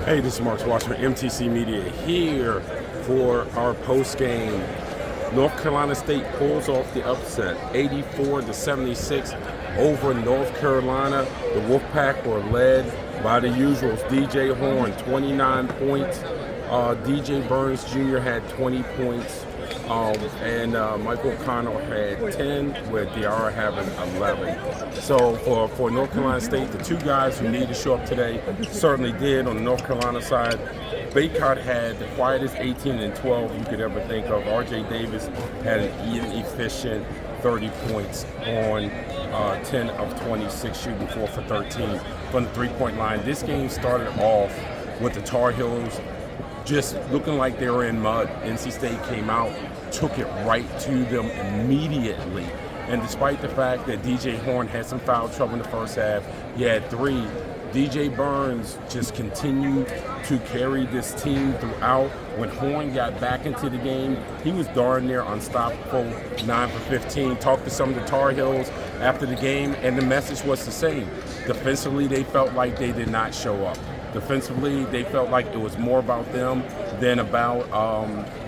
Hey, this is Mark Washburn, MTC Media, here for our post-game. North Carolina State pulls off the upset, 84-76 over North Carolina. The Wolfpack were led by the usuals. DJ Horn, 29 points. DJ Burns Jr. had 20 points. And Michael O'Connell had 10, with Diarra having 11. So for North Carolina State, the two guys who need to show up today certainly did. On the North Carolina side, Baycott had the quietest 18 and 12 you could ever think of. R.J. Davis had an efficient 30 points on 10 of 26, shooting 4 for 13 from the three-point line. This game started off with the Tar Heels just looking like they were in mud. NC State came out, took it right to them immediately. And despite the fact that DJ Horn had some foul trouble in the first half, he had 3. DJ Burns just continued to carry this team throughout. When Horn got back into the game, he was darn near unstoppable, 9 for 15. Talked to some of the Tar Heels after the game, and the message was the same. Defensively, they felt like they did not show up. Defensively, they felt like it was more about them than about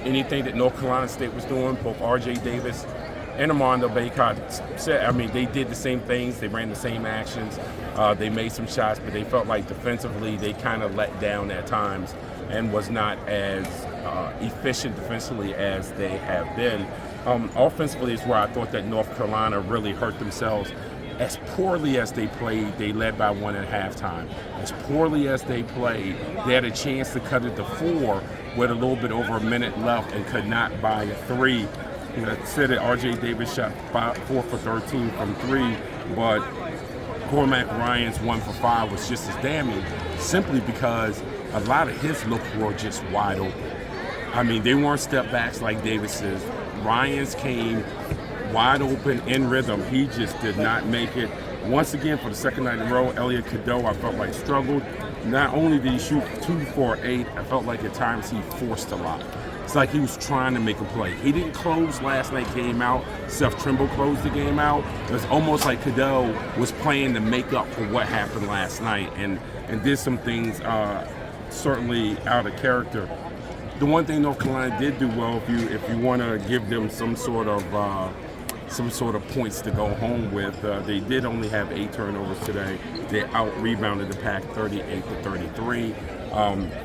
anything that North Carolina State was doing. Both R.J. Davis and Armando Baycott said, they did the same things. They ran the same actions. They made some shots, but they felt like defensively they kind of let down at times and was not as efficient defensively as they have been. Offensively is where I thought that North Carolina really hurt themselves. As poorly as they played, they led by 1 at halftime. As poorly as they played, they had a chance to cut it to 4 with a little bit over a minute left and could not buy a 3. Said that R.J. Davis shot 4 for 13 from 3, but Cormac Ryan's 1 for 5 was just as damning, simply because a lot of his looks were just wide open. They weren't step backs like Davis's. Ryan's came wide open in rhythm. He just did not make it. Once again, for the second night in a row, Elliot Cadeau, I felt like struggled. Not only did he shoot 2 for 8, I felt like at times he forced a lot. It's like he was trying to make a play. He didn't close last night's game out. Seth Trimble closed the game out. It was almost like Cadeau was playing to make up for what happened last night and did some things certainly out of character. The one thing North Carolina did do well, if you want to give them some sort of points to go home with, they did only have 8 turnovers today. They out-rebounded the pack 38-33.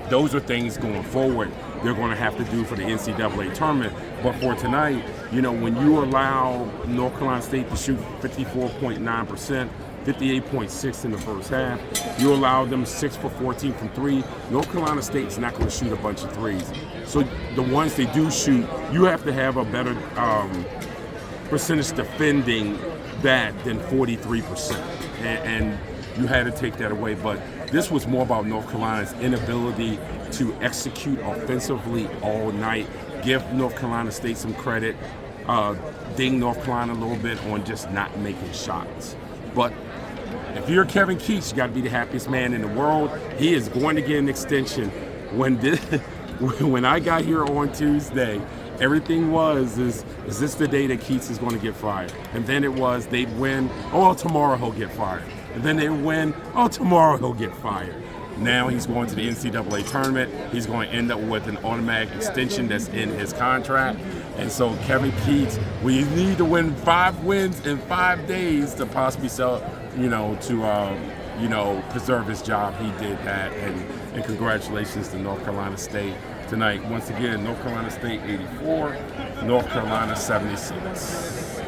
Those are things going forward they're going to have to do for the NCAA tournament. But for tonight, when you allow North Carolina State to shoot 54.9%, 58.6 in the first half, you allow them 6 for 14 from 3, North Carolina State's not going to shoot a bunch of threes. So the ones they do shoot, you have to have a better percentage defending that than 43%. And you had to take that away. But this was more about North Carolina's inability to execute offensively all night. Give North Carolina State some credit. Ding North Carolina a little bit on just not making shots. But if you're Kevin Keatts, you got to be the happiest man in the world. He is going to get an extension. When I got here on Tuesday, everything is this the day that Keatts is going to get fired? And then it was, they'd win, tomorrow he'll get fired. And then they win, tomorrow he'll get fired. Now he's going to the NCAA tournament. He's going to end up with an automatic extension that's in his contract. And so Kevin Keatts, we need to win 5 wins in 5 days to possibly preserve his job. He did that, and congratulations to North Carolina State tonight. Once again, North Carolina State 84, North Carolina 76.